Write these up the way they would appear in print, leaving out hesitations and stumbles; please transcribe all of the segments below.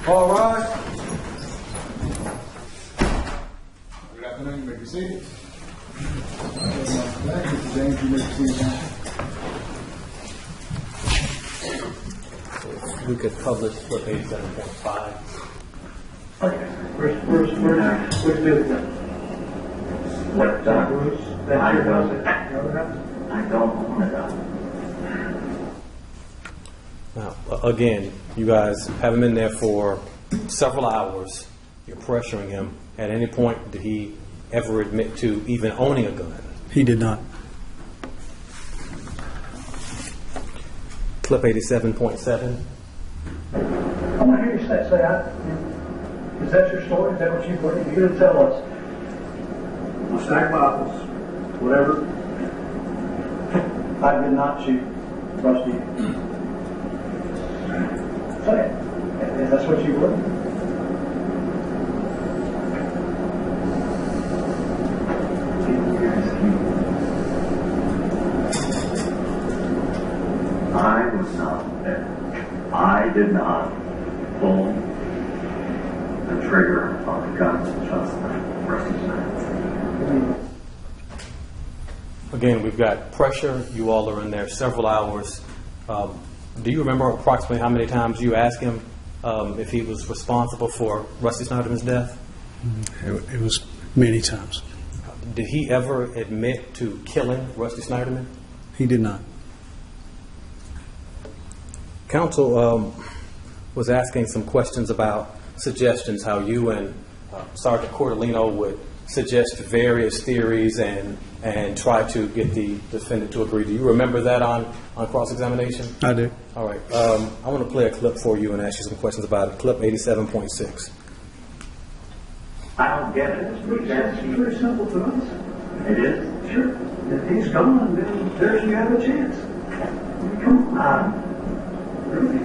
All right. Good afternoon. You may be seated. Mr. James, you may be seated now. We could publish for 87.5. Okay. Which business? What, I don't own it. Now, again, you guys have him in there for several hours. You're pressuring him. At any point, did he ever admit to even owning a gun? He did not. Clip 87.7. I want to hear you say is that your story? Is that what you're going to tell us? I'll stack bottles, whatever. I did not shoot Rusty. Say it. If that's what you would. I was not there. I did not pull the trigger on the gun just like Rusty Sneiderman. Again, we've got pressure. You all are in there several hours. Do you remember approximately how many times you asked him if he was responsible for Rusty Sneiderman's death? It was many times. Did he ever admit to killing Rusty Sneiderman? He did not. Counsel was asking some questions about suggestions, how you and Sergeant Cordellino would suggest various theories and try to get the defendant to agree. Do you remember that on cross-examination? I do. All right. I want to play a clip for you and ask you some questions about it. Clip 87.6. I don't get it. It's Pretty simple to us. It is? Sure. If he's gone, then there's you have a chance. Come on. Really?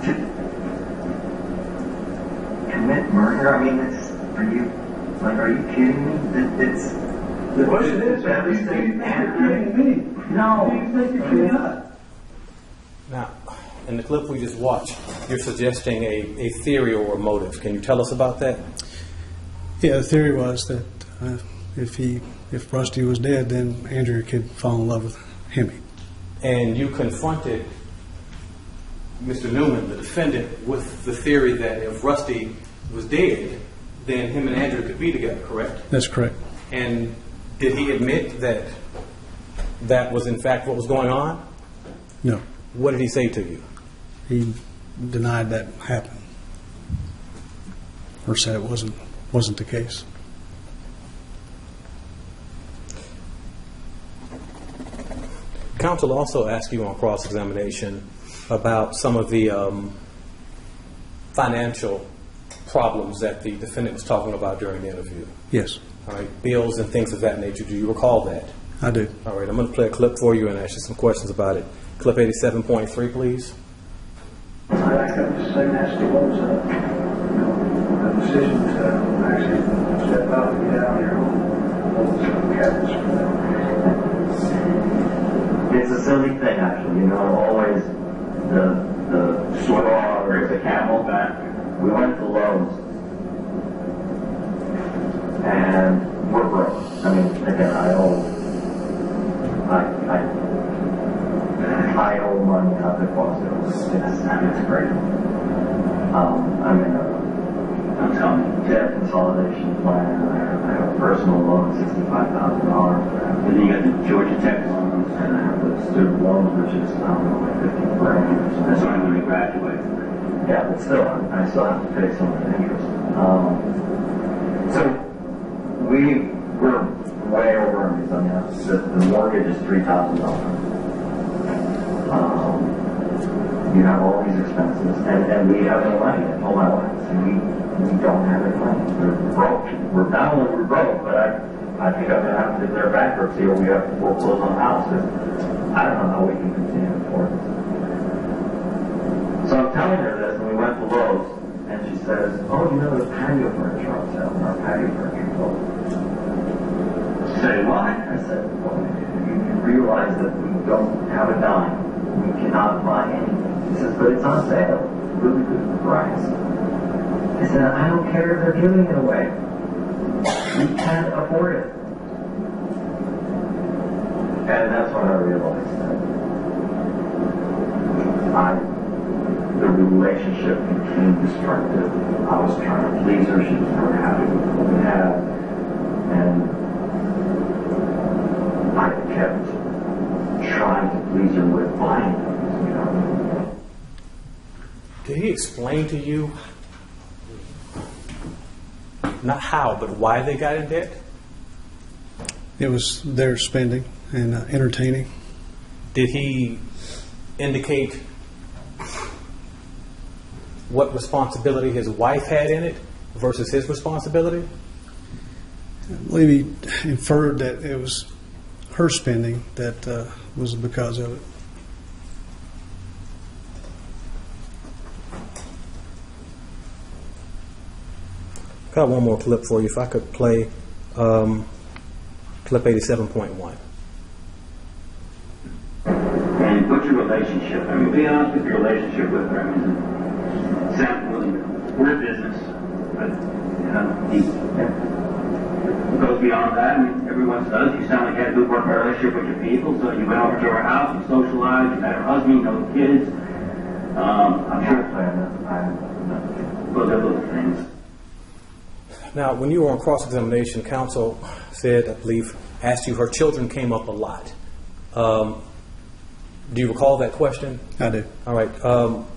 Commit murder? I mean, are you kidding me? The question is, are you kidding me? No. Do you think you're kidding us? Now, in the clip we just watched, you're suggesting a theory or a motive. Can you tell us about that? Yeah, the theory was that if Rusty was dead, then Andrea could fall in love with Hemy. And you confronted Mr. Newman, the defendant, with the theory that if Rusty was dead, then him and Andrea could be together, correct? That's correct. And did he admit that that was in fact what was going on? No. What did he say to you? He denied that happened, or said it wasn't the case. Counsel also asked you on cross-examination about some of the financial problems that the defendant was talking about during the interview. Yes. All right, bills and things of that nature. Do you recall that? I do. All right, I'm going to play a clip for you and ask you some questions about it. Clip 87.3, please. I got to say nasty words. A decision to actually step out and get out here on cabins. It's a silly thing, actually. You know, always the straw or the camel back. We went to Lowe's, and we're broke. I mean, again, I owe money out the faucet. It's great. I'm in a debt consolidation plan. I have a personal loan of $65,000. And then you got the Georgia Tech loans, and I have the student loans, which is, I don't know, like 50 grand. That's why I'm going to graduate. Yeah, but still, I still have to pay some of the interest. So we're way over on these. I mean, the mortgage is $3,000. You have all these expenses, and we have no money. I told my wife, we don't have any money. We're broke. Not only we're broke, but I think I'm going to have to declare bankruptcy, or we have to foreclose on the house. I don't know how we can continue to afford this. So I'm telling her this, and we went to Lowe's, and she says, "Oh, you know, there's patio furniture on sale, and our patio furniture sold." She said, "What?" I said, "Well, you realize that we don't have a dime. We cannot buy anything." She says, "But it's on sale. It's really good price." I said, I don't care if they're giving it away. We can't afford it. And that's when I realized that the relationship became destructive. I was trying to please her. She was never happy with what we had. And I kept trying to please her with buying things, you know. Did he explain to you, not how, but why they got in debt? It was their spending and entertaining. Did he indicate what responsibility his wife had in it versus his responsibility? I believe he inferred that it was her spending that was because of it. Got one more clip for you. If I could play clip 87.1. And what's your relationship? I mean, be honest with your relationship with her. I mean, we're a business, but you know, he goes beyond that. I mean, everyone does. You sound like you had a good working relationship with your people, so you went over to her house, you socialized, you met her husband, you know the kids. I'm sure those are little things. Now, when you were on cross-examination, counsel said, I believe, asked you, her children came up a lot. Do you recall that question? I do. All right.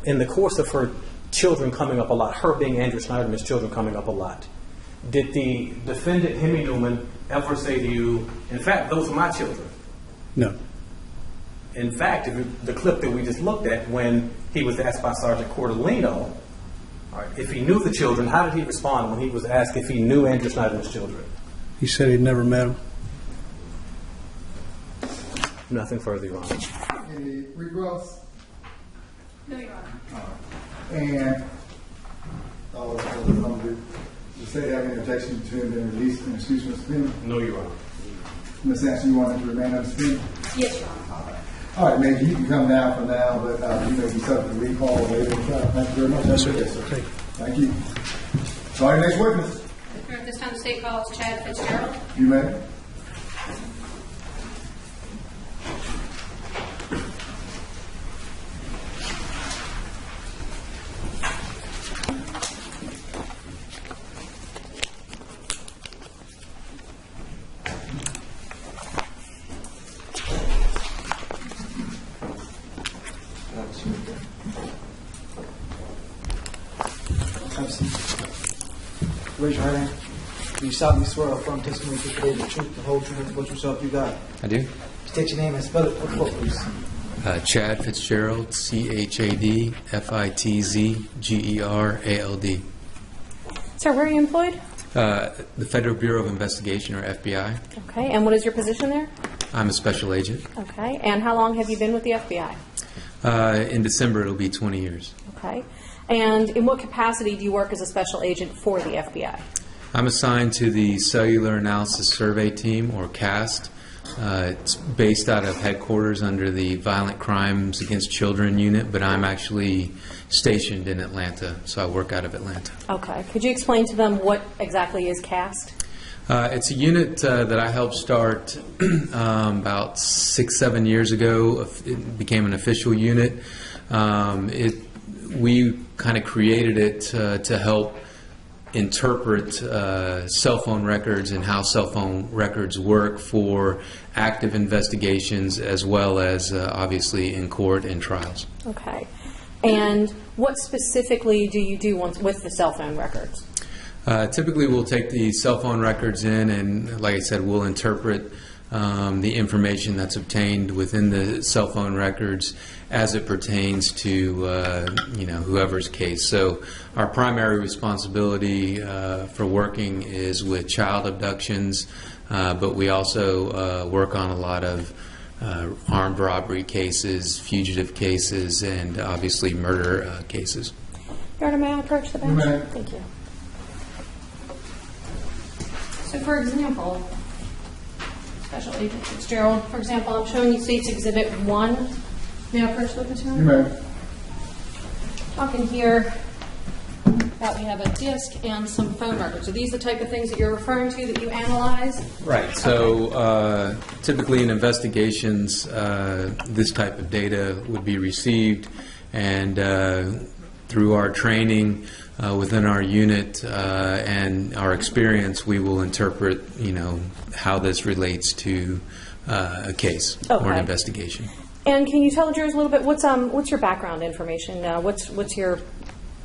In the course of her children coming up a lot, her being Andrew Sneiderman's children coming up a lot, did the defendant, Hemy Neuman, ever say to you, in fact, those are my children? No. In fact, the clip that we just looked at, when he was asked by Sergeant Cordelino, all right, if he knew the children, how did he respond when he was asked if he knew Andrew Sneiderman's children? He said he'd never met them. Nothing further, Your Honor. Any regrowths? No, Your Honor. And the state have any objection to him being released and excuse from suspended? No, Your Honor. Ms. Sampson, you want him to remain unsuspended? Yes, Your Honor. All right, Major, you can come down for now, but you may be subject to recall later. Thank you very much. Yes, sir. Yes, sir. Thank you. Sorry, next witness. At this time, the state calls Chad Fitzgerald. You may. Raise your right hand. Do you solemnly swear or affirm testimony to today the truth, the whole truth, what yourself you got? I do. State your name and spell it for the court, please. Chad Fitzgerald, ChadFitzgerald. Sir, where are you employed? The Federal Bureau of Investigation, or FBI. Okay, and what is your position there? I'm a special agent. Okay, and how long have you been with the FBI? In December, it'll be 20 years. Okay, and in what capacity do you work as a special agent for the FBI? I'm assigned to the Cellular Analysis Survey Team, or CAST. It's based out of headquarters under the Violent Crimes Against Children unit, but I'm actually stationed in Atlanta, so I work out of Atlanta. Okay, could you explain to them what exactly is CAST? It's a unit that I helped start about 6-7 years ago. It became an official unit. We kind of created it to help interpret cell phone records and how cell phone records work for active investigations, as well as obviously in court and trials. Okay, and what specifically do you do with the cell phone records? Typically we'll take the cell phone records in, and like I said, we'll interpret the information that's obtained within the cell phone records as it pertains to whoever's case. So our primary responsibility for working is with child abductions, but we also work on a lot of armed robbery cases, fugitive cases, and obviously murder cases. Your Honor, may I approach the bench? You may. Thank you. So, for example, Special Agent Fitzgerald, for example, I'm showing you State's Exhibit 1. May I approach the witness? You may. Talking here that we have a disk and some phone records. Are these the type of things that you're referring to that you analyze? Right. So typically in investigations, this type of data would be received, and through our training within our unit and our experience, we will interpret, how this relates to a case or an investigation. And can you tell the jurors a little bit, what's your background information? What's your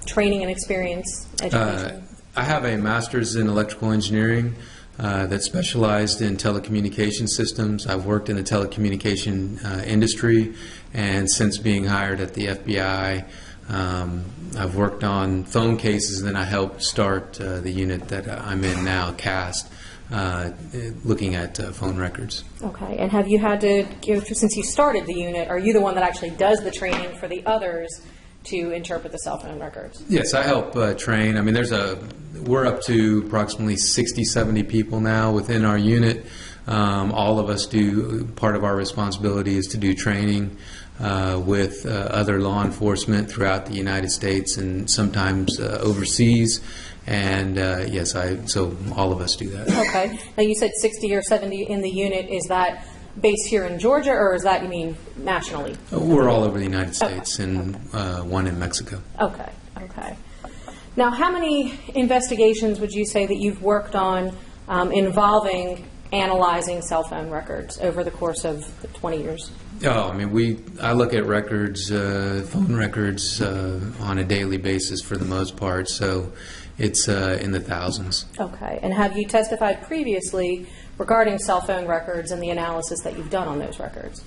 training and experience, education? I have a master's in electrical engineering that specialized in telecommunication systems. I've worked in the telecommunication industry, and since being hired at the FBI, I've worked on phone cases, and then I helped start the unit that I'm in now, CAST, looking at phone records. Okay, and have you had to, since you started the unit, are you the one that actually does the training for the others to interpret the cell phone records? Yes, I help train. I mean, we're up to approximately 60, 70 people now within our unit. All of us do, part of our responsibility is to do training with other law enforcement throughout the United States and sometimes overseas. And yes, so all of us do that. Okay. Now you said 60 or 70 in the unit. Is that based here in Georgia, or is that, you mean, nationally? We're all over the United States, and one in Mexico. Okay. Okay. Now, how many investigations would you say that you've worked on involving analyzing cell phone records over the course of the 20 years? Oh, I mean, I look at records, phone records, on a daily basis for the most part, so it's in the thousands. Okay. And have you testified previously regarding cell phone records and the analysis that you've done on those records?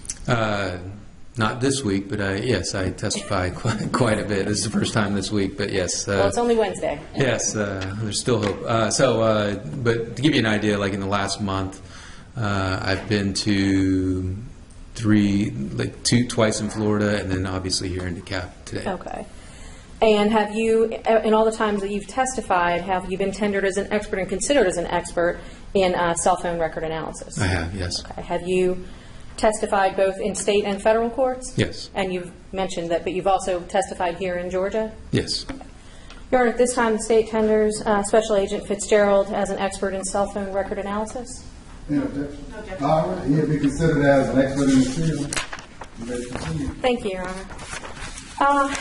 Not this week, but yes, I testify quite a bit. This is the first time this week, but yes. Well, it's only Wednesday. Yes, there's still hope. But to give you an idea, like in the last month, I've been to twice in Florida, and then obviously here in DeKalb today. Okay. And have you, in all the times that you've testified, have you been tendered as an expert and considered as an expert in cell phone record analysis? I have, yes. Okay. Have you testified both in state and federal courts? Yes. And you've mentioned that, but you've also testified here in Georgia? Yes. Your Honor, at this time, the state tenders Special Agent Fitzgerald as an expert in cell phone record analysis. Any objection? No objection. All right, he'll be considered as an expert in the field. You may continue. Thank you, Your Honor.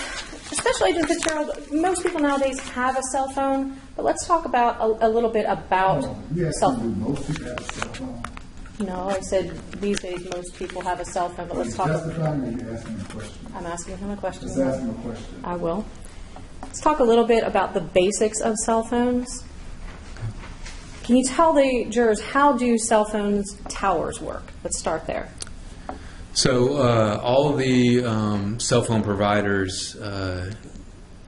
Special Agent Fitzgerald, most people nowadays have a cell phone, but let's talk about a little bit about cell phone. Most people have a cell phone. No, I said these days most people have a cell phone, but let's talk. Testifying, or you asking a question? I'm asking him a question. Just ask him a question. I will. Let's talk a little bit about the basics of cell phones. Can you tell the jurors, how do cell phones towers work? Let's start there. So all of the cell phone providers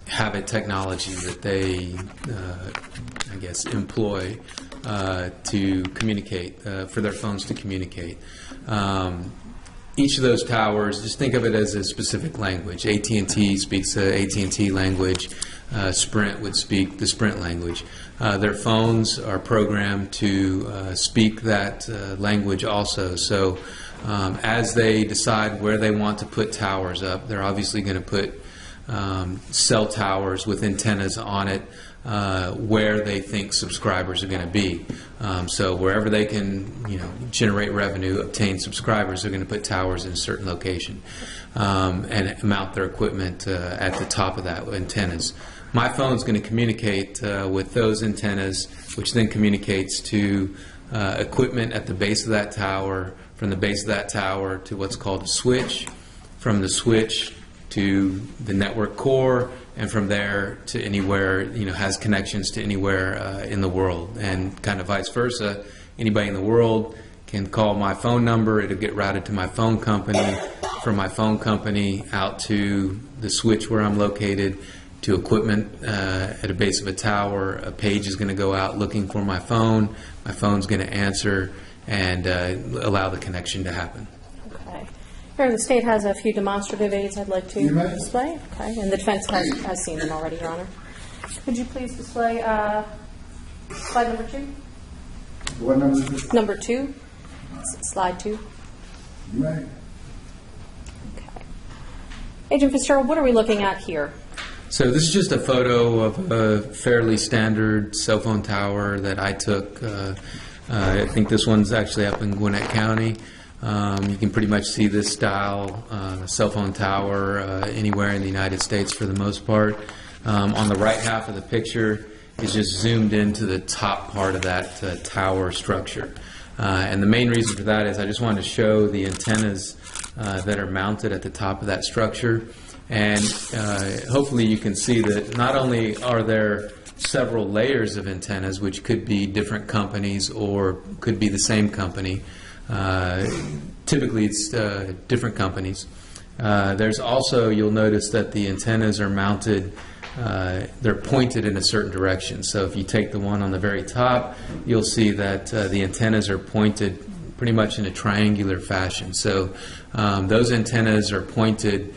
have a technology that they, I guess, employ to communicate, for their phones to communicate. Each of those towers, just think of it as a specific language. AT&T speaks the AT&T language. Sprint would speak the Sprint language. Their phones are programmed to speak that language also. So as they decide where they want to put towers up, they're obviously going to put cell towers with antennas on it where they think subscribers are going to be. So wherever they can, generate revenue, obtain subscribers, they're going to put towers in a certain location and mount their equipment at the top of that with antennas. My phone's going to communicate with those antennas, which then communicates to equipment at the base of that tower, from the base of that tower to what's called a switch, from the switch to the network core, and from there to anywhere, has connections to anywhere in the world, and kind of vice versa. Anybody in the world can call my phone number, it'll get routed to my phone company, from my phone company out to the switch where I'm located, to equipment at a base of a tower. A page is going to go out looking for my phone's going to answer and allow the connection to happen. Okay. Here, the state has a few demonstrative aids I'd like to display. Okay, and the defense has seen them already, Your Honor. Could you please display slide number 2? What number is this? Number 2. Slide 2. You may. Okay. Agent Fitzgerald, what are we looking at here? So this is just a photo of a fairly standard cell phone tower that I took. I think this one's actually up in Gwinnett County. You can pretty much see this style cell phone tower anywhere in the United States for the most part. On the right half of the picture is just zoomed into the top part of that tower structure. And the main reason for that is I just wanted to show the antennas that are mounted at the top of that structure. And hopefully you can see that not only are there several layers of antennas, which could be different companies or could be the same company. Typically it's different companies. There's also, you'll notice that the antennas are mounted, they're pointed in a certain direction. So if you take the one on the very top, you'll see that the antennas are pointed pretty much in a triangular fashion. So those antennas are pointed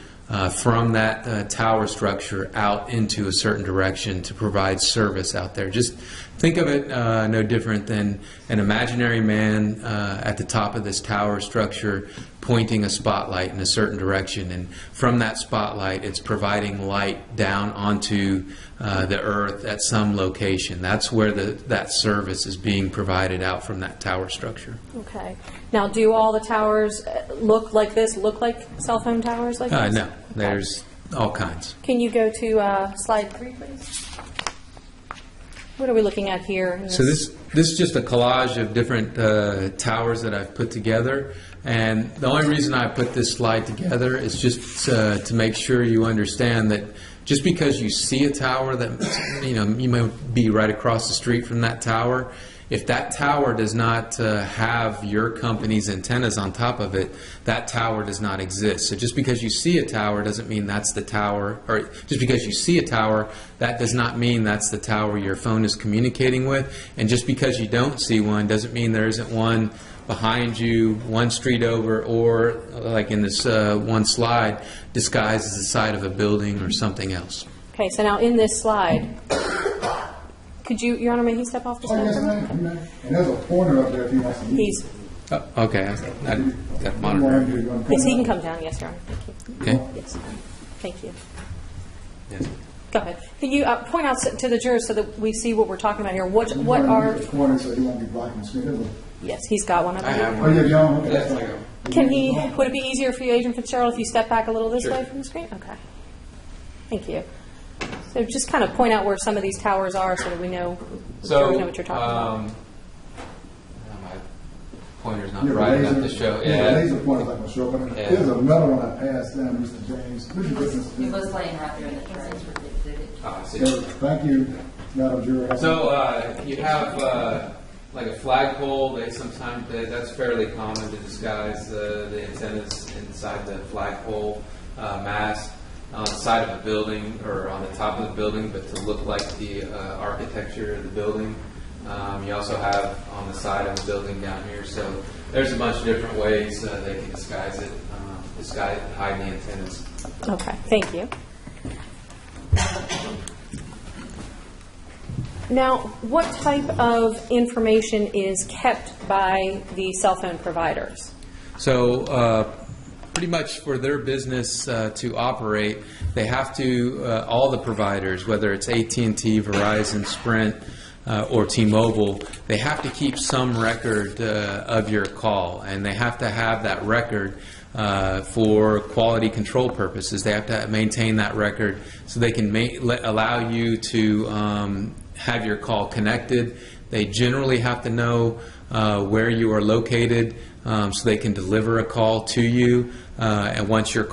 from that tower structure out into a certain direction to provide service out there. Just think of it no different than an imaginary man at the top of this tower structure pointing a spotlight in a certain direction, and from that spotlight it's providing light down onto the earth at some location. That's where that service is being provided out from that tower structure. Okay. Now, do all the towers look like this, look like cell phone towers like this? No, Okay. there's all kinds. Can you go to slide 3, please? What are we looking at here? So this is just a collage of different towers that I've put together, and the only reason I put this slide together is just to make sure you understand that just because you see a tower that you may be right across the street from that tower, if that tower does not have your company's antennas on top of it, that tower does not exist. So just because you see a tower doesn't mean that's the tower, or just because you see a tower, that does not mean that's the tower your phone is communicating with. And just because you don't see one doesn't mean there isn't one behind you, one street over, or like in this one slide, disguised as the side of a building or something else. Okay, so now in this slide, could you, Your Honor, may he step off the Oh, yes, screen? ma'am. And there's a pointer up there if he wants to use He's, it. Okay, I got You monitor. want him to- you want him to yes, he come can out? come down, yes, Your Honor, thank you. Okay. Yes, thank you. Yes. Go ahead. Can you point out to the jurors so that we see what we're talking about here? What You want him to are, get the pointer so he won't be blocking the screen. There's a- yes, he's got one. I have Oh, yeah, you don't? Okay, that's Yes. fine. Can he, would it be easier for you, Agent Fitzgerald, if you step back a little this way from the screen? Okay. Thank you. So just kind of point out where some of these towers are so that we know, So, we know what you're talking about. my pointer's not Yeah, the bright enough to laser- show. Yeah, the laser pointer's not gonna show up. Yeah. There's another one I passed down, Mr. James. What's the difference? He was laying right there in the transfer exhibit. Oh, I see. Yeah, thank you, Madam Juror. So you have like a flagpole. They sometimes that's fairly common to disguise the antennas inside the flagpole mast on the side of a building or on the top of the building, but to look like the architecture of the building. You also have on the side of the building down here. So there's a bunch of different ways they can disguise it, hide the antennas. Okay, thank you. Now, what type of information is kept by the cell phone providers? So pretty much for their business to operate, they have to, all the providers, whether it's AT&T, Verizon, Sprint, or T-Mobile, they have to keep some record of your call, and they have to have that record for quality control purposes. They have to maintain that record so they can allow you to have your call connected. They generally have to know where you are located so they can deliver a call to you. And once you're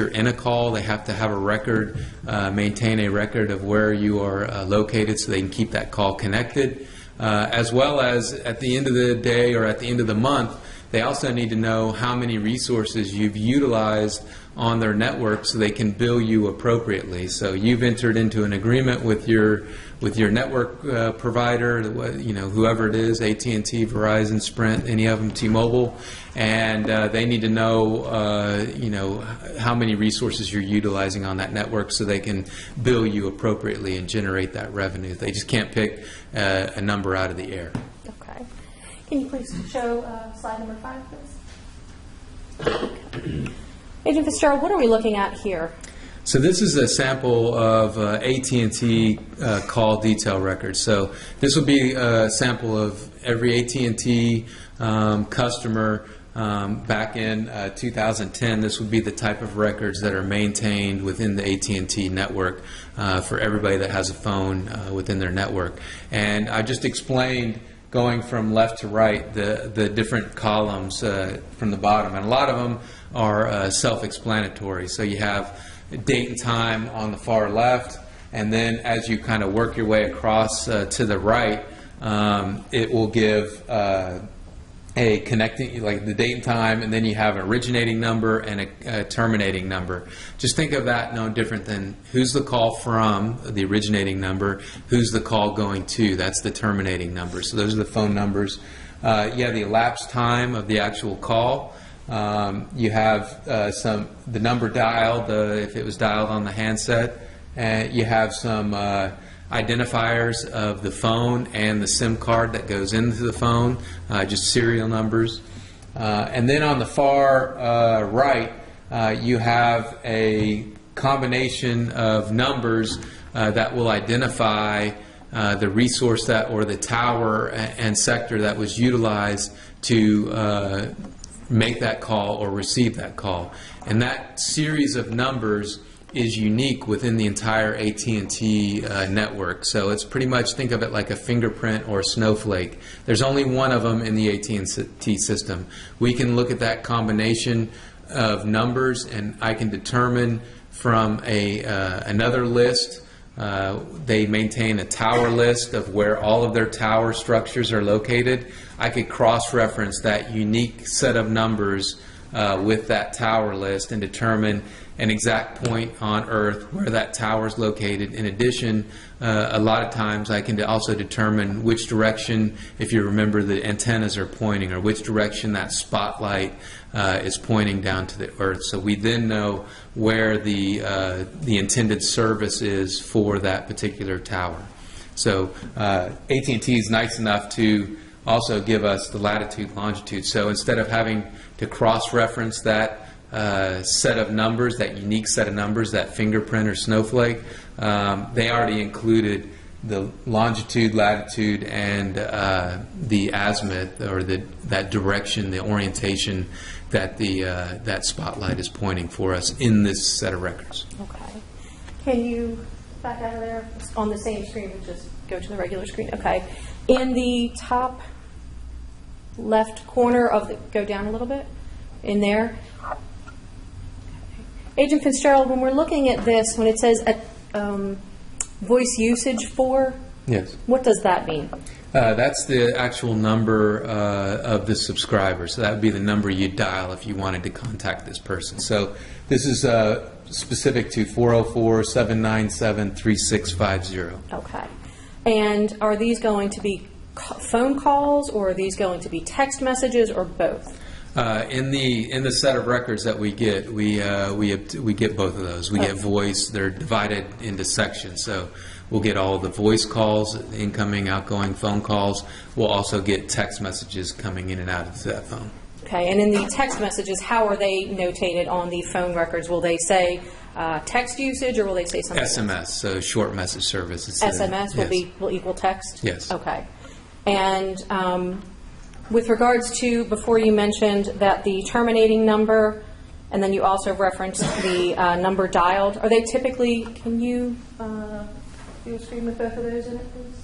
in a call, they have to have a record, maintain a record of where you are located so they can keep that call connected. As well as at the end of the day or at the end of the month, they also need to know how many resources you've utilized on their network so they can bill you appropriately. So you've entered into an agreement with your network provider, whoever it is, AT&T, Verizon, Sprint, any of them, T-Mobile, and they need to know, how many resources you're utilizing on that network so they can bill you appropriately and generate that revenue. They just can't pick a number out of the air. Okay. Can you please show slide number 5, please? Agent Fitzgerald, what are we looking at here? So this is a sample of AT&T call detail records. So this will be a sample of every AT&T customer back in 2010. This would be the type of records that are maintained within the AT&T network for everybody that has a phone within their network. And I just explained, going from left to right, the different columns from the bottom. And a lot of them are self-explanatory. So you have date and time on the far left, and then as you kind of work your way across to the right, it will give a connecting, like the date and time, and then you have an originating number and a terminating number. Just think of that no different than who's the call from, the originating number, who's the call going to, that's the terminating number. So those are the phone numbers. You have the elapsed time of the actual call. You have the number dialed, if it was dialed on the handset, and you have some identifiers of the phone and the SIM card that goes into the phone, just serial numbers. And then on the far right, you have a combination of numbers that will identify the resource that, or the tower and sector that was utilized to make that call or receive that call. And that series of numbers is unique within the entire AT&T network. So it's pretty much, think of it like a fingerprint or a snowflake. There's only one of them in the AT&T system. We can look at that combination of numbers, and I can determine from another list. They maintain a tower list of where all of their tower structures are located. I could cross-reference that unique set of numbers with that tower list and determine an exact point on Earth where that tower is located. In addition, a lot of times I can also determine which direction, if you remember, the antennas are pointing, or which direction that spotlight is pointing down to the Earth. So we then know where the intended service is for that particular tower. So AT&T is nice enough to also give us the latitude, longitude. So instead of having to cross-reference that set of numbers, that unique set of numbers, that fingerprint or snowflake, they already included the longitude, latitude, and the azimuth, or that direction, the orientation that that spotlight is pointing for us in this set of records. Okay. Can you back out of there on the same screen? We'll just go to the regular screen. Okay. In the top left corner of the, go down a little bit, in there. Agent Fitzgerald, when we're looking at this, when it says voice usage for, yes, what does that mean? That's the actual number of the subscriber. So that would be the number you'd dial if you wanted to contact this person. So this is specific to 404-797-3650. Okay. And are these going to be phone calls, or are these going to be text messages, or both? In the set of records that we get, we get both of those. We get voice. They're divided into sections. So we'll get all the voice calls, incoming, outgoing phone calls. We'll also get text messages coming in and out of that phone. Okay. And in the text messages, how are they notated on the phone records? Will they say text usage, or will they say something SMS, else? so short message service. SMS will yes. will equal text? Yes. Okay. And with regards to, before you mentioned that the terminating number, and then you also referenced the number dialed, are they typically, can you do a screen with both of those in it, please?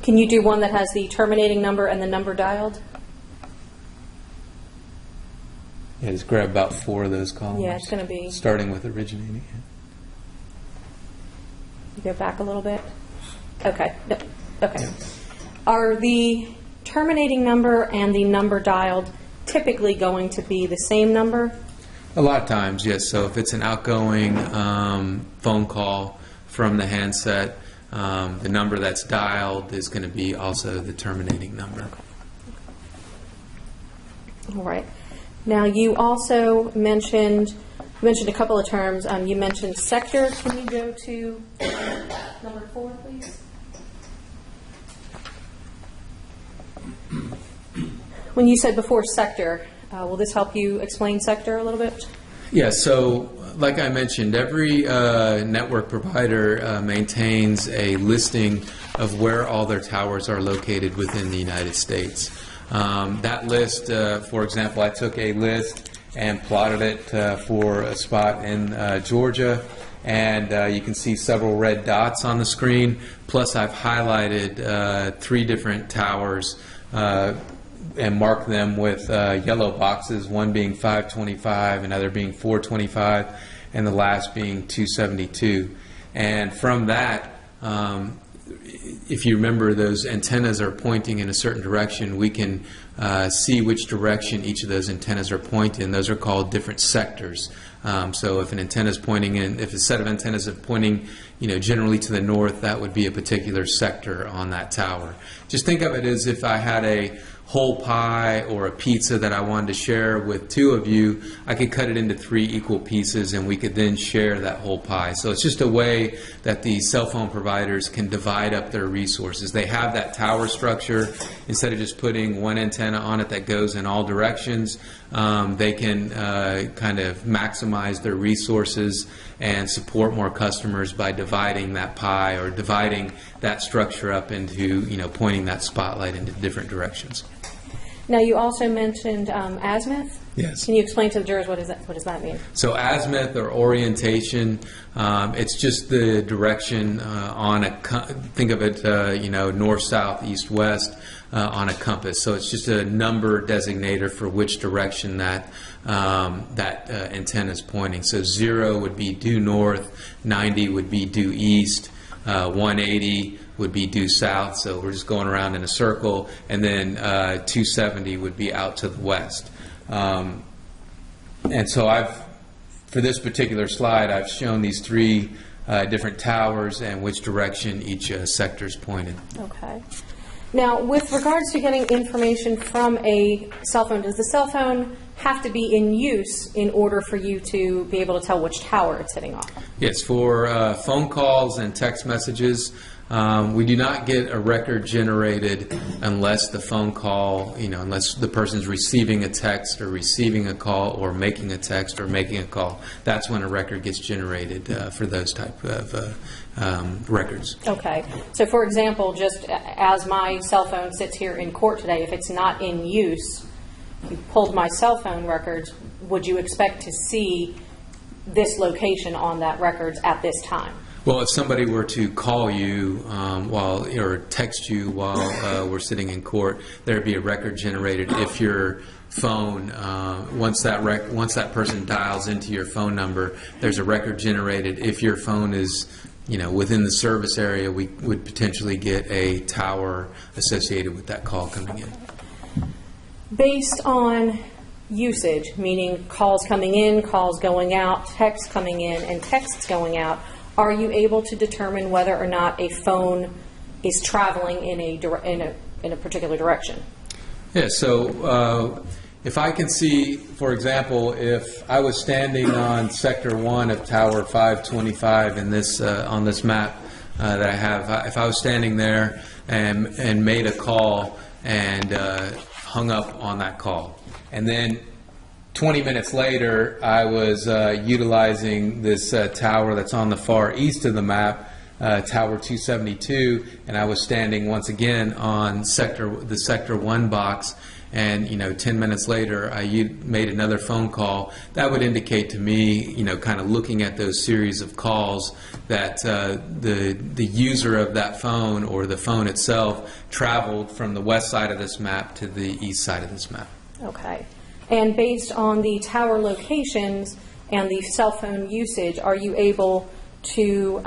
Can you do one that has the terminating number and the number dialed? Yeah, just grab about 4 of those columns. Yeah, it's going to be... starting with originating. You go back a little bit. Okay. No. Okay. Yeah. Are the terminating number and the number dialed typically going to be the same number? A lot of times, yes. So if it's an outgoing phone call from the handset, the number that's dialed is going to be also the terminating number. All right. Now, you also mentioned a couple of terms. You mentioned sector. Can you go to number 4, please? when you said before sector, will this help you explain sector a little bit? Yeah, so like I mentioned, every network provider maintains a listing of where all their towers are located within the United States. That list, for example, I took a list and plotted it for a spot in Georgia, and you can see several red dots on the screen, plus I've highlighted 3 different towers and marked them with yellow boxes, one being 525, another being 425, and the last being 272. And from that, if you remember, those antennas are pointing in a certain direction. We can see which direction each of those antennas are pointing. Those are called different sectors. So if an antenna is pointing in, if a set of antennas are pointing, generally to the north, that would be a particular sector on that tower. Just think of it as if I had a whole pie or a pizza that I wanted to share with 2 of you. I could cut it into 3 equal pieces, and we could then share that whole pie. So it's just a way that the cell phone providers can divide up their resources. They have that tower structure. Instead of just putting one antenna on it that goes in all directions, they can kind of maximize their resources and support more customers by dividing that pie or dividing that structure up into, pointing that spotlight into different directions. Now, you also mentioned azimuth. Yes. Can you explain to the jurors what does that mean? So azimuth or orientation, it's just the direction on a, think of it, north, south, east, west on a compass. So it's just a number designator for which direction that antenna is pointing. So 0 would be due north, 90 would be due east, 180 would be due south, so we're just going around in a circle, and then 270 would be out to the west. And so for this particular slide, I've shown these 3 different towers and which direction each sector is pointed. Okay. Now, with regards to getting information from a cell phone, does the cell phone have to be in use in order for you to be able to tell which tower it's sitting on? Yes, for phone calls and text messages, we do not get a record generated unless the phone call, unless the person's receiving a text or receiving a call or making a text or making a call. That's when a record gets generated for those type of records. Okay. So, for example, just as my cell phone sits here in court today, if it's not in use, you pulled my cell phone records, would you expect to see this location on that records at this time? Well, if somebody were to call you or text you while we're sitting in court, there'd be a record generated if your phone, once that person dials into your phone number, there's a record generated. If your phone is within the service area, we would potentially get a tower associated with that call coming in. Based on usage, meaning calls coming in, calls going out, texts coming in, and texts going out, are you able to determine whether or not a phone is traveling in a particular direction? Yeah, so if I can see, for example, if I was standing on Sector 1 of Tower 525 in this on this map that I have, if I was standing there and made a call and hung up on that call, and then 20 minutes later, I was utilizing this tower that's on the far east of the map, Tower 272, and I was standing once again on the Sector 1 box, and 10 minutes later, I made another phone call. That would indicate to me, kind of looking at those series of calls, that the user of that phone or the phone itself traveled from the west side of this map to the east side of this map. Okay. And based on the tower locations and the cell phone usage, are you able to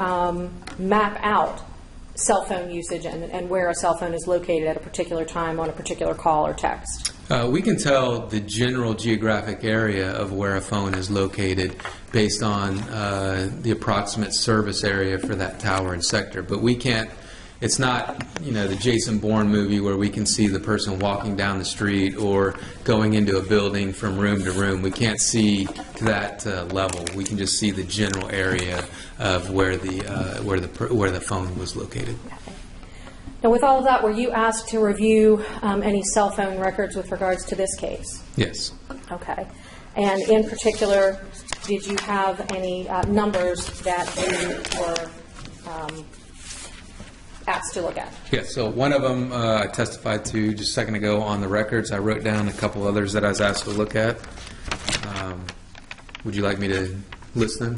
map out cell phone usage and where a cell phone is located at a particular time on a particular call or text? We can tell the general geographic area of where a phone is located based on the approximate service area for that tower and sector, but we can't. It's not, the Jason Bourne movie where we can see the person walking down the street or going into a building from room to room. We can't see to that level. We can just see the general area of where the phone was located. Okay. And with all of that, were you asked to review any cell phone records with regards to this case? Yes. Okay. And in particular, did you have any numbers that you were asked to look at? Yes, so one of them I testified to just a second ago on the records. I wrote down a couple others that I was asked to look at. Would you like me to list them?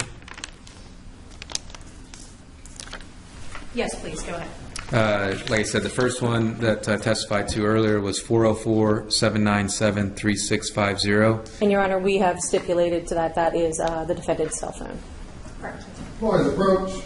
Yes, please, go ahead. Like I said, the first one that I testified to earlier was 404-797-3650. And, Your Honor, we have stipulated to that that is the defendant's cell phone. Correct. Boys, approach.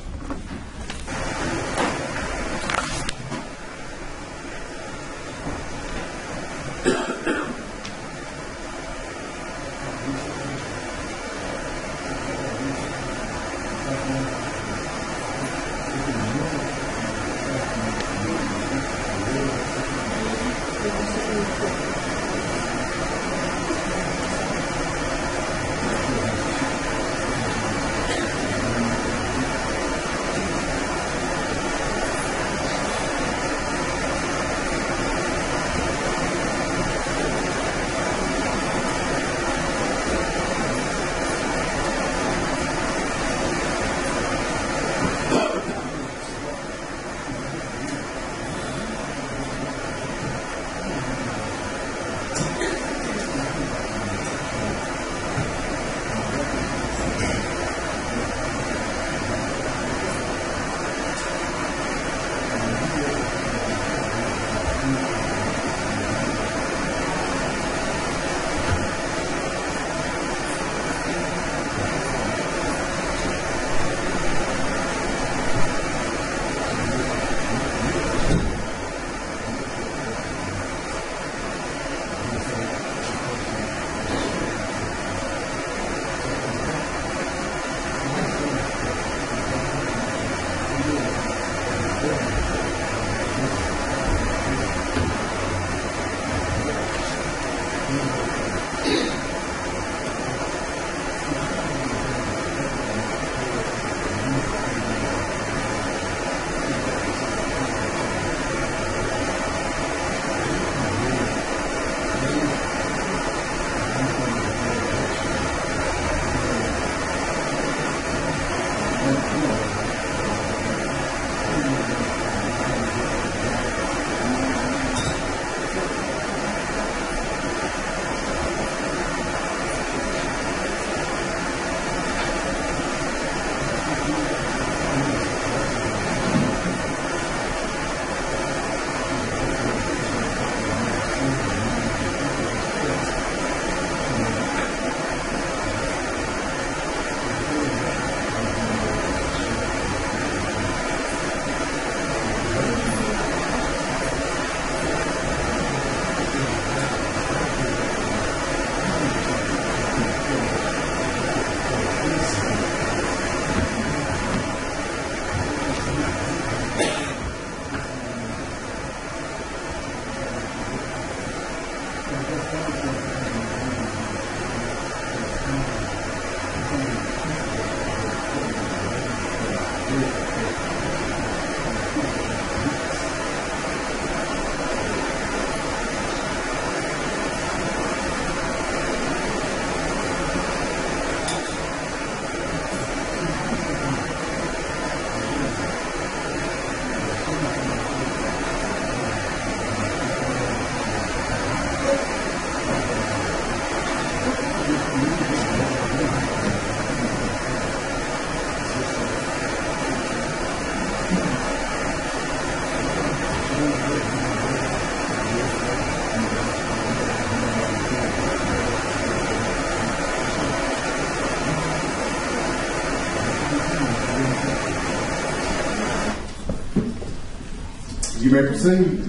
You may proceed.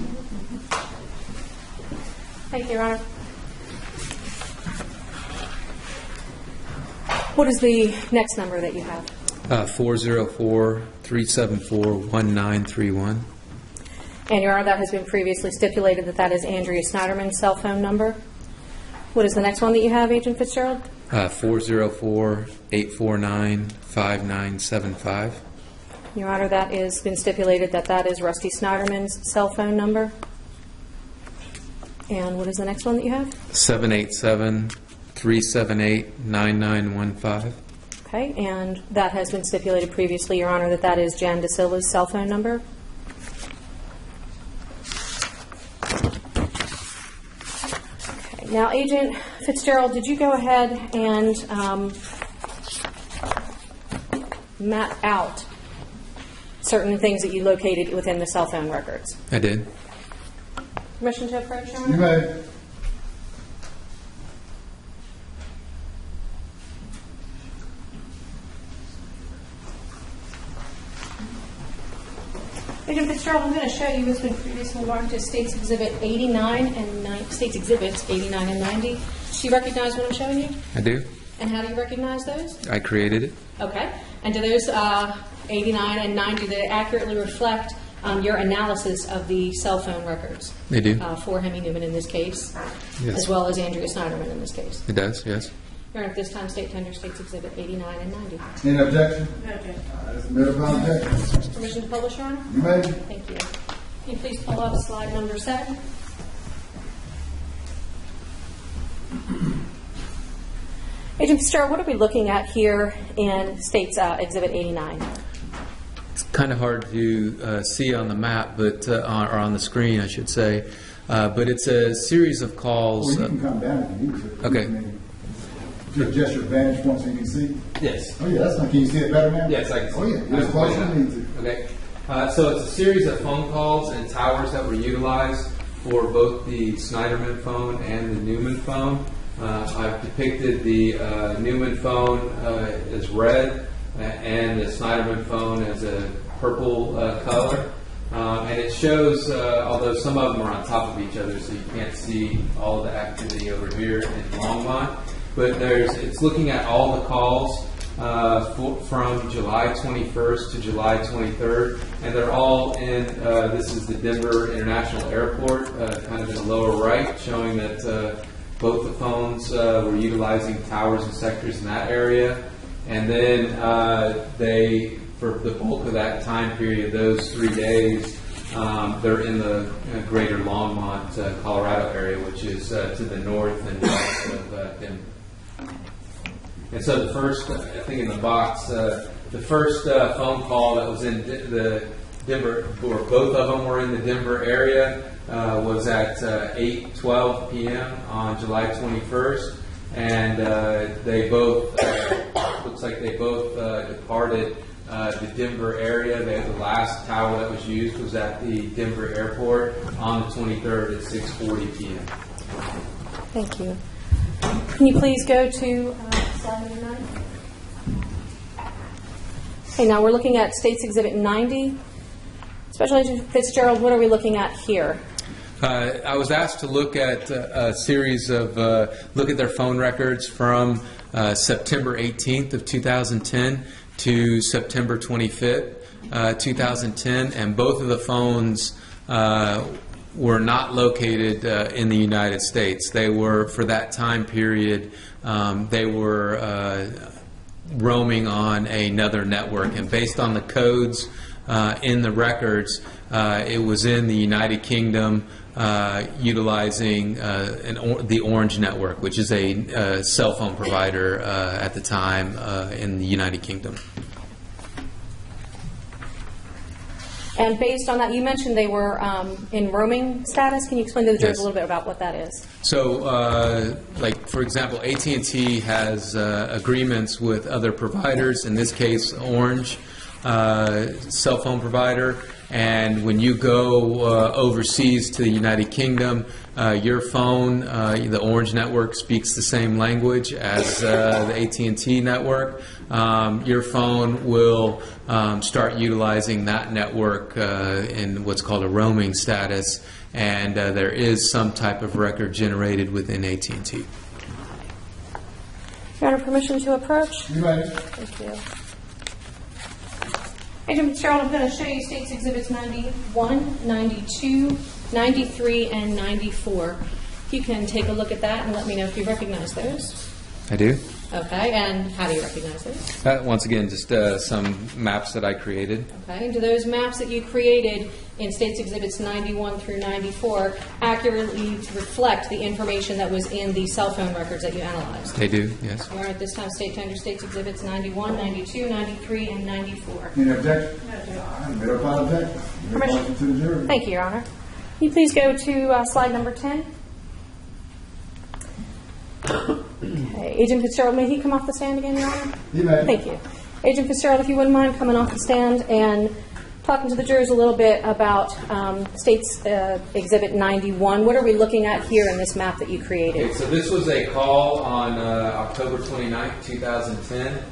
Thank you, Your Honor. What is the next number that you have? 404-374-1931. And, Your Honor, that has been previously stipulated that that is Andrea Sneiderman's cell phone number. What is the next one that you have, Agent Fitzgerald? 404-849-5975. Your Honor, that has been stipulated that that is Rusty Sneiderman's cell phone number. And what is the next one that you have? 787-378-9915. Okay, and that has been stipulated previously, Your Honor, that that is Jan De Silva's cell phone number. Okay, now, Agent Fitzgerald, did you go ahead and map out certain things that you located within the cell phone records? I did. Permission to approach, Your You Honor? may. Agent Fitzgerald, I'm going to show you what's been previously marked as States Exhibit 89 and 90, States Exhibits 89 and 90. Do you recognize what I'm showing you? I do. And how do you recognize those? I created it. Okay. And do those 89 and 90, do they accurately reflect your analysis of the cell phone records? They do. For Hemy Neuman in this case, Yes. as well as Andrea Sneiderman in this case. It does, yes. Your Honor, at this time, State Tender States Exhibit 89 and 90. Any objection? No objection. That's submitted by objection. Permission to publish, Your Honor? You may. Thank you. Can you please pull up slide number 7? Agent Fitzgerald, what are we looking at here in States Exhibit 89? It's kind of hard to see on the map, but or on the screen, I should say. But it's a series of calls. Well, you can come down if you need to. Okay. I mean, to adjust your vantage point so you can see. Yes. Oh, yeah, that's not, can you see it better now? Yes, I can see. Oh, yeah, you're as close as you need to. Okay. So it's a series of phone calls and towers that were utilized for both the Sneiderman phone and the Neuman phone. I've depicted the Neuman phone as red and the Sneiderman phone as a purple color. And it shows, although some of them are on top of each other, so you can't see all of the activity over here in Longmont. But it's looking at all the calls from July 21st to July 23rd, and they're all in, this is the Denver International Airport, kind of in the lower right, showing that both the phones were utilizing towers and sectors in that area. And then for the bulk of that time period, those 3 days, they're in the greater Longmont, Colorado area, which is to the north and west of Denver. And so the first, I think in the box, the first phone call that was in the Denver, or both of them were in the Denver area, was at 8:12 p.m. on July 21st. And they both, looks like they both departed the Denver area. The last tower that was used was at the Denver airport on the 23rd at 6:40 p.m. Thank you. Can you please go to slide number 9? Okay, now we're looking at States Exhibit 90. Special Agent Fitzgerald, what are we looking at here? I was asked to look at a series of, look at their phone records from September 18th of 2010 to September 25th, 2010, and both of the phones were not located in the United States. They were, for that time period, they were roaming on another network, and based on the codes in the records, it was in the United Kingdom, utilizing the Orange network, which is a cell phone provider at the time in the United Kingdom. And based on that, you mentioned they were in roaming status. Can you explain to the jurors a little bit about what that is? So, like, for example, AT&T has agreements with other providers, in this case, Orange cell phone provider. And when you go overseas to the United Kingdom, your phone, the Orange network speaks the same language as the AT&T network. Your phone will start utilizing that network in what's called a roaming status, and there is some type of record generated within AT&T. Your Honor, permission to approach? You may. Thank you. Agent Fitzgerald, I'm going to show you States Exhibits 91, 92, 93, and 94. If you can take a look at that and let me know if you recognize those. I do. Okay, and how do you recognize those? Once again, just some maps that I created. Okay, and do those maps that you created in States Exhibits 91 through 94 accurately reflect the information that was in the cell phone records that you analyzed? They do, yes. All right, at this time, State to enter States Exhibits 91, 92, 93, and 94. Any objection? Mayor, final objection? Permission. To the jury. Thank you, Your Honor. Can you please go to slide number 10? Okay. Agent Fitzgerald, may he come off the stand again, Your Honor? You may. Thank you. Agent Fitzgerald, if you wouldn't mind coming off the stand and talking to the jurors a little bit about States Exhibit 91. What are we looking at here in this map that you created? Okay, so this was a call on October 29th, 2010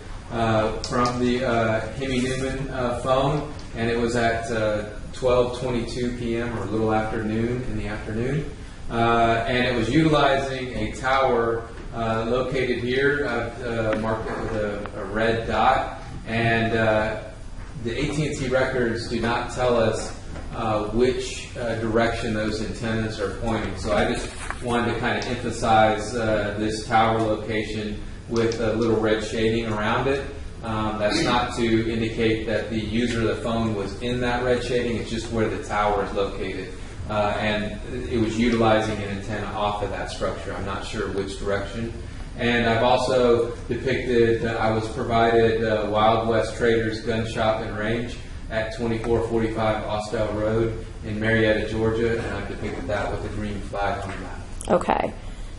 from the Hemy Neuman phone, and it was at 12:22 p.m. or a little after noon in the afternoon. And it was utilizing a tower located here, marked with a red dot. And the AT&T records do not tell us which direction those antennas are pointing. So I just wanted to kind of emphasize this tower location with a little red shading around it. That's not to indicate that the user of the phone was in that red shading. It's just where the tower is located. And it was utilizing an antenna off of that structure. I'm not sure which direction. And I've also depicted, I was provided Wild West Traders Gun Shop and Range at 2445 Austell Road in Marietta, Georgia, and I've depicted that with a green flag on the map. Okay.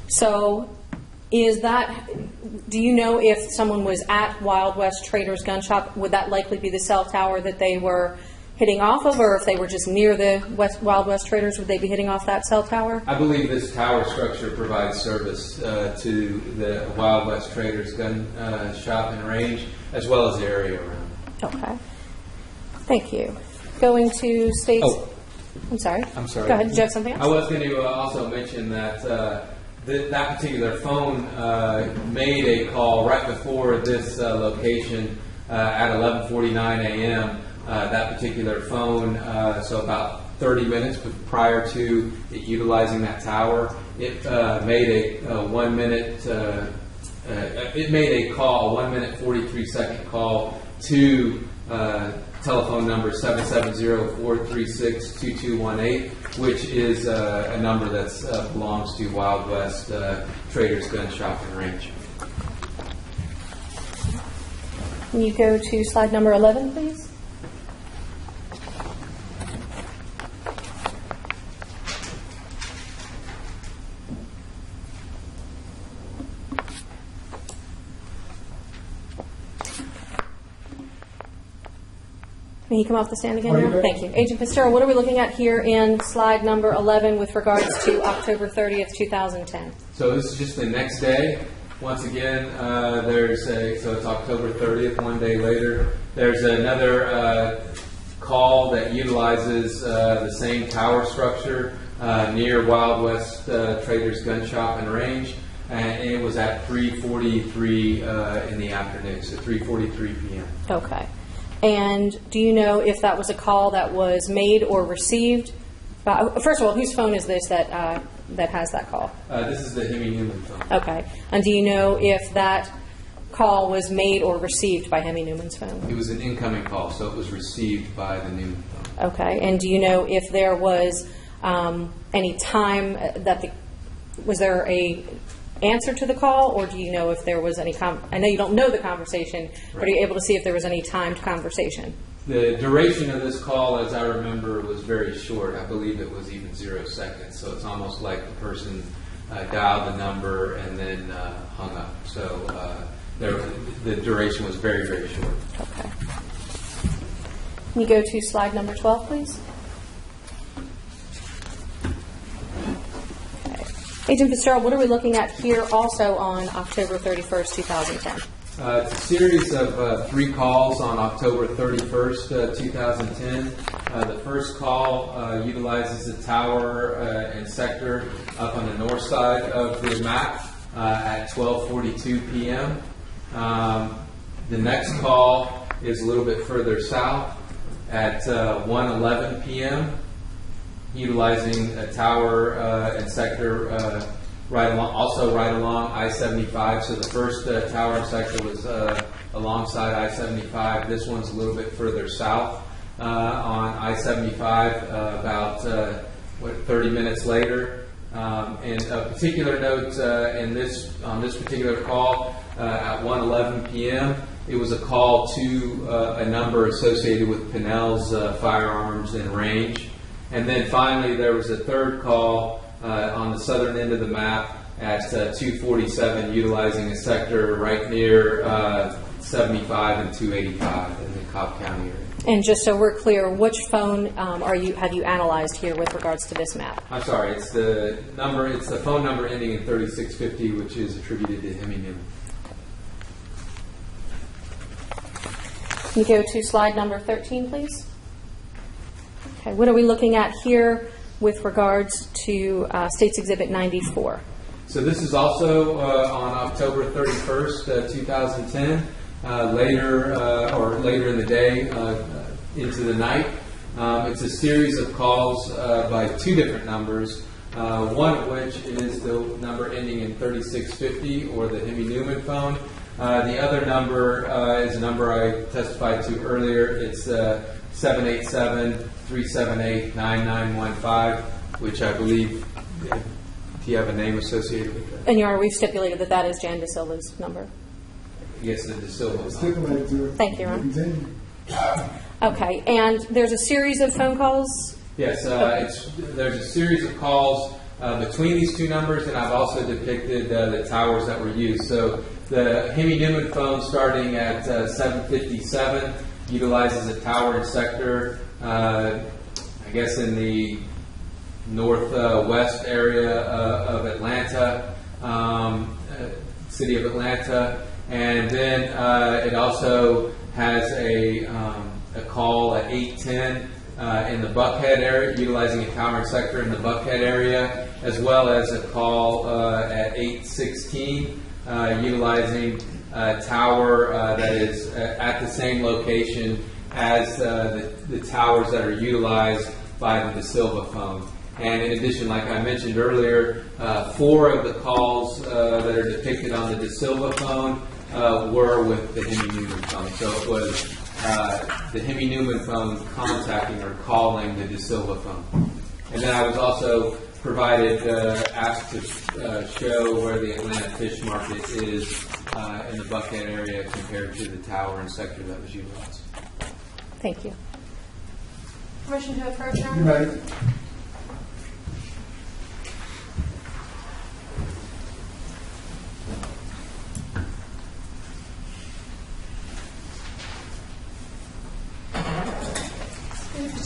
So is that, do you know if someone was at Wild West Traders Gun Shop, would that likely be the cell tower that they were hitting off of, or if they were just near the Wild West Traders, would they be hitting off that cell tower? I believe this tower structure provides service to the Wild West Traders Gun Shop and Range, as well as the area around. Okay. Thank you. Going to States... Oh. I'm sorry. I'm sorry. Go ahead. Did you have something else? I was going to also mention that that particular phone made a call right before this location at 11:49 a.m. That particular phone, so about 30 minutes prior to it utilizing that tower, it made a 1 minute. It made a call, 1 minute 43-second call to telephone number 770-436-2218, which is a number that belongs to Wild West Traders Gun Shop and Range. Can you go to slide number 11, please? May he come off the stand again now? Thank you. Agent Fitzgerald, what are we looking at here in slide number 11 with regards to October 30th, 2010? So this is just the next day. Once again, so it's October 30th, 1 day later. There's another call that utilizes the same tower structure near Wild West Traders Gun Shop and Range. And it was at 3:43 in the afternoon, so 3:43 p.m. Okay. And do you know if that was a call that was made or received? First of all, whose phone is this that has that call? This is the Hemy Neuman phone. Okay. And do you know if that call was made or received by Hemy Neuman's phone? It was an incoming call, so it was received by the Neuman phone. Okay. And do you know if there was any time was there a answer to the call, or do you know if there was any I know you don't know the conversation, but are you able to see if there was any timed conversation? The duration of this call, as I remember, was very short. I believe it was even 0 seconds, so it's almost like the person dialed the number and then hung up. So the duration was very, very short. Okay. Can you go to slide number 12, please? Agent Fitzgerald, what are we looking at here also on October 31st, 2010? It's a series of 3 calls on October 31st, 2010. The first call utilizes the tower and sector up on the north side of the map at 12:42 p.m. The next call is a little bit further south at 1:11 p.m. utilizing a tower and sector right along I-75. So the first tower and sector was alongside I-75. This one's a little bit further south on I-75, about 30 minutes later. And a particular note on this particular call at 1:11 p.m. It was a call to a number associated with Pinnell's firearms and range. And then finally, there was a third call on the southern end of the map at 2:47, utilizing a sector right near 75 and 285 in the Cobb County area. And just so we're clear, which phone have you analyzed here with regards to this map? I'm sorry, it's the phone number ending in 3650, which is attributed to Hemy Neuman. Can you go to slide number 13, please? Okay, what are we looking at here with regards to State's Exhibit 94? So this is also on October 31st, 2010, later in the day into the night. It's a series of calls by two different numbers, one of which is the number ending in 3650, or the Hemy Neuman phone. The other number is a number I testified to earlier. It's 787-378-9915, which I believe, do you have a name associated with that? And Your Honor, we've stipulated that that is Jan De Silva's number. Yes, the De Silva. Stipulated to it. Thank you, Your Honor. Continue. Okay, and there's a series of phone calls? Yes, there's a series of calls between these two numbers, and I've also depicted the towers that were used. So the Hemy Neuman phone, starting at 7:57, utilizes a tower and sector, I guess in the northwest area of Atlanta, city of Atlanta, and then it also has a call at 8:10 in the Buckhead area, utilizing a tower and sector in the Buckhead area, as well as a call at 8:16 utilizing a tower that is at the same location as the towers that are utilized by the De Silva phone. And in addition, like I mentioned earlier, 4 of the calls that are depicted on the De Silva phone were with the Hemy Neuman phone. So it was the Hemy Neuman phone contacting or calling the De Silva phone. And then I was also asked to show where the Atlanta Fish Market is in the Buckhead area compared to the tower and sector that was utilized. Thank you. Permission to approach, Your You Honor? ready?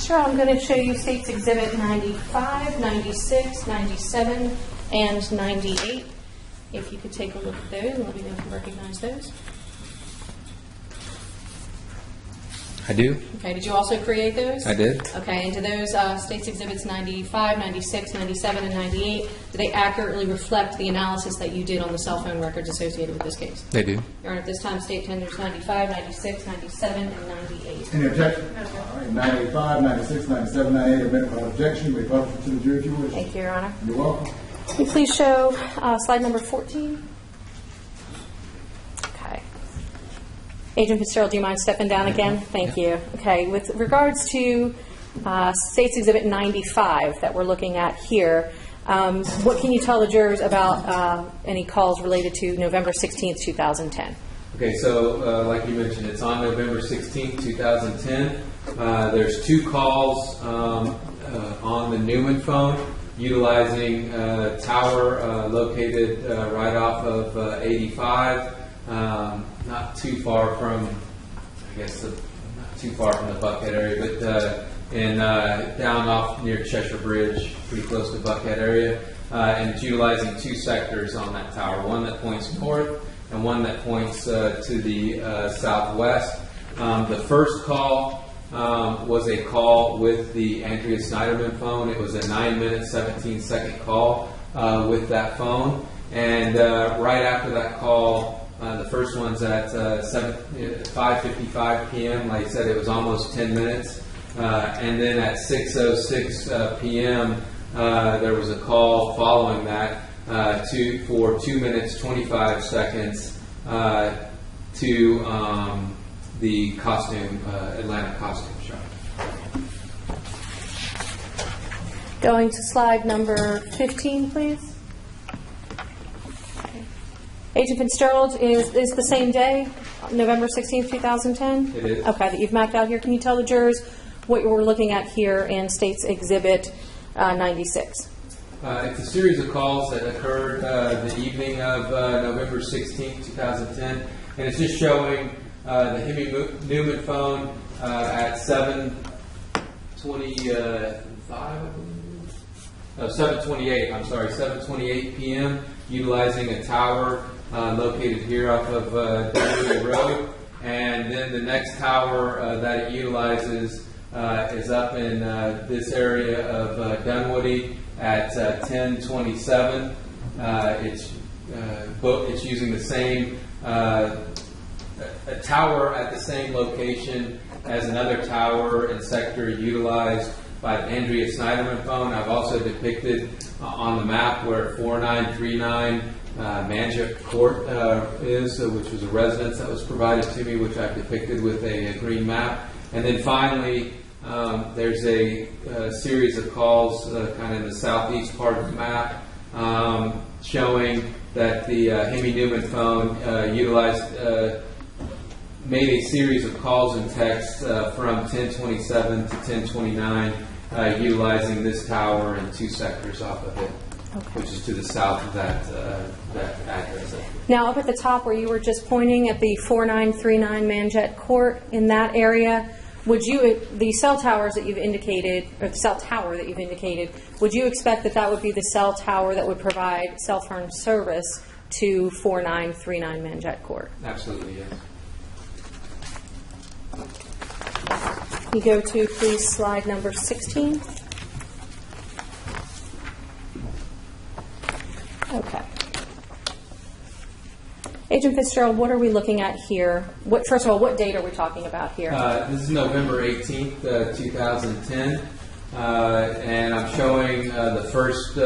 Sure, I'm going to show you State's Exhibit 95, 96, 97, and 98. If you could take a look at those and let me know if you recognize those. I do. Okay, did you also create those? I did. Okay, and do those State's Exhibits 95, 96, 97, and 98, do they accurately reflect the analysis that you did on the cell phone records associated with this case? They do. Your Honor, at this time, State tenders 95, 96, 97, and 98. Any objection? All right, 95, 96, 97, 98, admitted without objection. May publish to the jury if you wish. Thank you, Your Honor. You're welcome. Can you please show slide number 14? Okay. Agent Fitzgerald, do you mind stepping down again? Thank you. Okay, with regards to State's Exhibit 95 that we're looking at here, what can you tell the jurors about any calls related to November 16th, 2010? Okay, so like you mentioned, it's on November 16th, 2010. There's 2 calls on the Neuman phone, utilizing a tower located right off of 85, not too far from, not too far from the Buckhead area, but down off near Cheshire Bridge, pretty close to Buckhead area, and it's utilizing 2 sectors on that tower, one that points north and one that points to the southwest. The first call was a call with the Andrea Sneiderman phone. It was a 9-minute, 17-second call with that phone. And right after that call, the first one's at 5:55 p.m. Like I said, it was almost 10 minutes. And then at 6:06 p.m., there was a call following that for 2 minutes 25 seconds to the costume Atlanta costume shop. Going to slide number 15, please. Agent Fitzgerald, is the same day, November 16th, 2010? It is. Okay, that you've mapped out here. Can you tell the jurors what you were looking at here in State's Exhibit 96? It's a series of calls that occurred the evening of November 16th, 2010, and it's just showing the Hemy Neuman phone at 7:28 p.m., utilizing a tower located here off of Dunwoody Road, and then the next tower that it utilizes is up in this area of Dunwoody at 10:27. It's using the same a tower at the same location as another tower and sector utilized by the Rusty Sneiderman phone. I've also depicted on the map where 4939 Manjak Court is, which was a residence that was provided to me, which I've depicted with a green map. And then finally, there's a series of calls kind of in the southeast part of the map showing that the Hemy Neuman phone made a series of calls and texts from 1027 to 1029 utilizing this tower and two sectors off of it, which is to the south of that address. Now, up at the top where you were just pointing at the 4939 Manjak Court, in that area, the cell towers that you've indicated, or the cell tower that you've indicated, would you expect that would be the cell tower that would provide cell phone service to 4939 Manjak Court? Absolutely, yes. You go to, please, slide number 16. Okay. Agent Fitzgerald, what are we looking at here? First of all, what date are we talking about here? This is November 18th, 2010, and I'm showing the first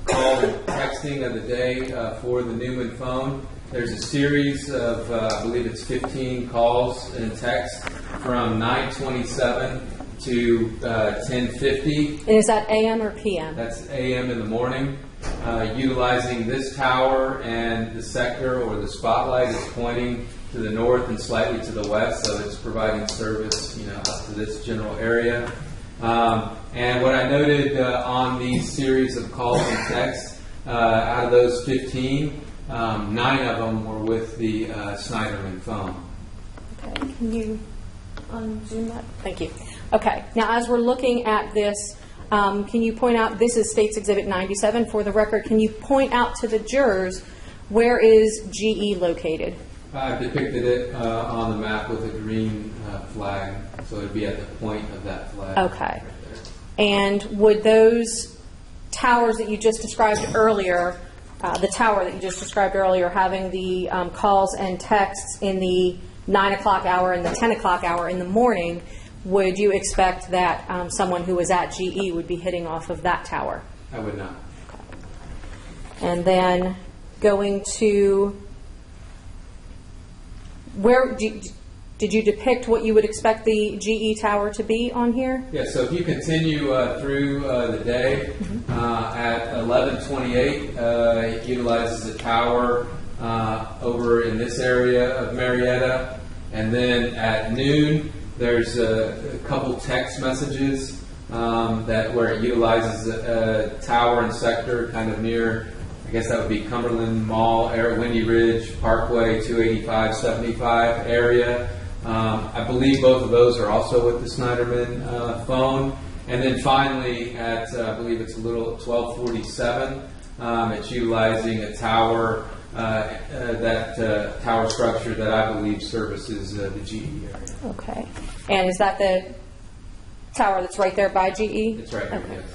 call and texting of the day for the Neuman phone. There's a series of, I believe it's 15 calls and texts from 9:27 to 10:50. And is that AM or PM? That's AM in the morning. Utilizing this tower, and the sector or the spotlight is pointing to the north and slightly to the west, so it's providing service, up to this general area. And what I noted on these series of calls and texts, out of those 15, 9 of them were with the Sneiderman phone. Okay, can you unzoom that? Thank you. Okay, now as we're looking at this, can you point out, this is State's Exhibit 97 for the record, can you point out to the jurors where is GE located? I've depicted it on the map with a green flag, so it would be at the point of that flag. Okay. Right there. And would those towers that you just described earlier, the tower that you just described earlier, having the calls and texts in the 9 o'clock hour and the 10 o'clock hour in the morning, would you expect that someone who was at GE would be hitting off of that tower? I would not. Okay. And then going to, where did you depict what you would expect the GE tower to be on here? Yeah, so if you continue through the day, at 11:28, it utilizes a tower over in this area of Marietta, and then at noon, there's a couple text messages where it utilizes a tower and sector kind of near, I guess that would be Cumberland Mall, Windy Ridge, Parkway, 285-75 area. I believe both of those are also with the Sneiderman phone. And then finally, at I believe it's 12:47, it's utilizing a tower, tower structure that I believe services the GE area. Okay. And is that the tower that's right there by GE? It's right here, okay. yes.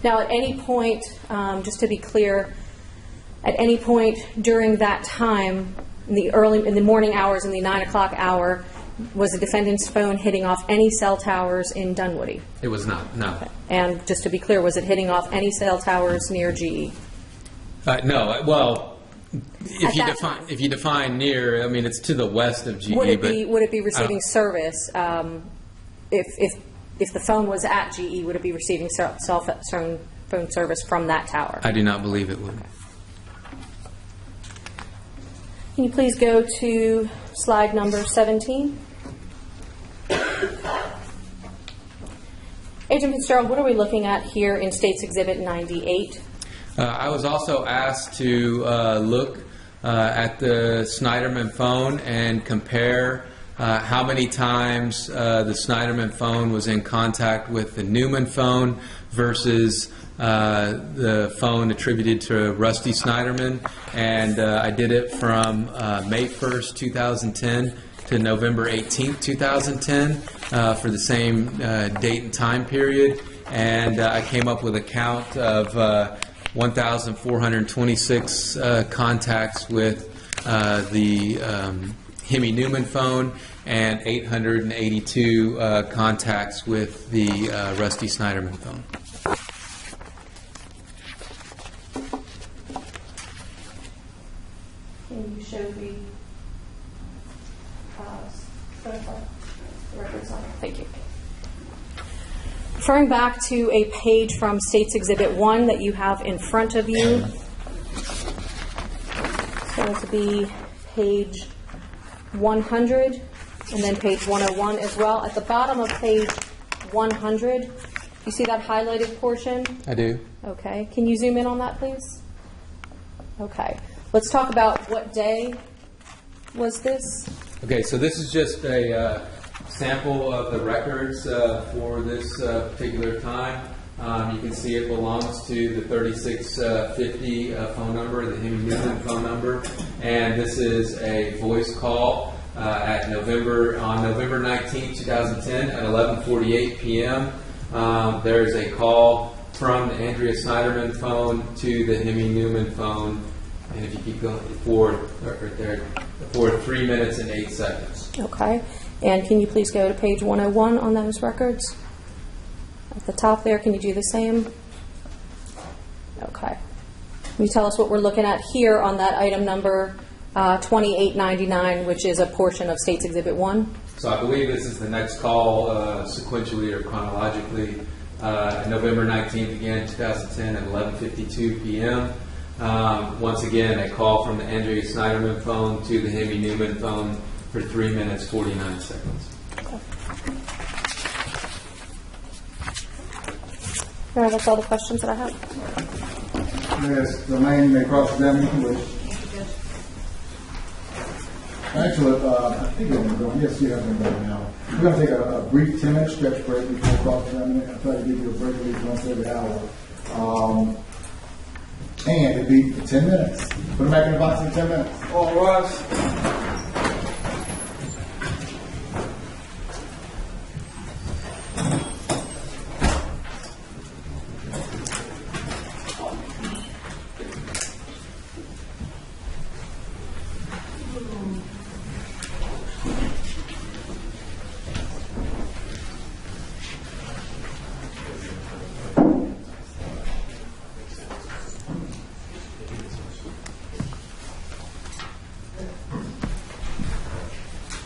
Now, at any point, just to be clear, at any point during that time, in the morning hours, in the 9 o'clock hour, Was the defendant's phone hitting off any cell towers in Dunwoody? It was not, no. And just to be clear, was it hitting off any cell towers near GE? No, well, At that time. if you define near, I mean, it's to the west of GE, Would it but be receiving service if the phone was at GE? Would it be receiving cell phone service from that tower? I do not believe it would. Can you please go to slide number 17? Agent Fitzgerald, what are we looking at here in State's Exhibit 98? I was also asked to look at the Sneiderman phone and compare how many times the Sneiderman phone was in contact with the Neuman phone versus the phone attributed to Rusty Sneiderman. And I did it from May 1st, 2010 to November 18th, 2010 for the same date and time period. And I came up with a count of 1,426 contacts with the Hemy Neuman phone and 882 contacts with the Rusty Sneiderman phone. Can you show the records on it? Thank you. Referring back to a page from State's Exhibit 1 that you have in front of you. It's going to be page 100 and then page 101 as well. At the bottom of page 100, you see that highlighted portion? I do. Okay. Can you zoom in on that, please? Okay. Let's talk about what day was this? Okay, so this is just a sample of the records for this particular time. You can see it belongs to the 3650 phone number, the Hemy Neuman phone number, and this is a voice call on November 19, 2010 at 11:48 p.m. There's a call from the Andrea Sneiderman phone to the Hemy Neuman phone, and if you keep going for 3 minutes and 8 seconds. Okay. And can you please go to page 101 on those records? At the top there, can you do the same? Okay. Can you tell us what we're looking at here on that item number 2899, which is a portion of State's Exhibit 1? So I believe this is the next call sequentially or chronologically. November 19th again, 2010 at 11:52 p.m. Once again, a call from the Andrea Sneiderman phone to the Hemy Neuman phone for 3 minutes, 49 seconds. All right, that's all the questions that I have. Ms. Romaine, you may cross-examine if you wish. Actually, I think we're going. Yes, you have been going now. We're going to take a brief 10-minute stretch break before cross-examining. I'll try to give you a break at least once every hour. And it'll be for 10 minutes. Put them back in the box in 10 minutes. All rise.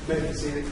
May be seated.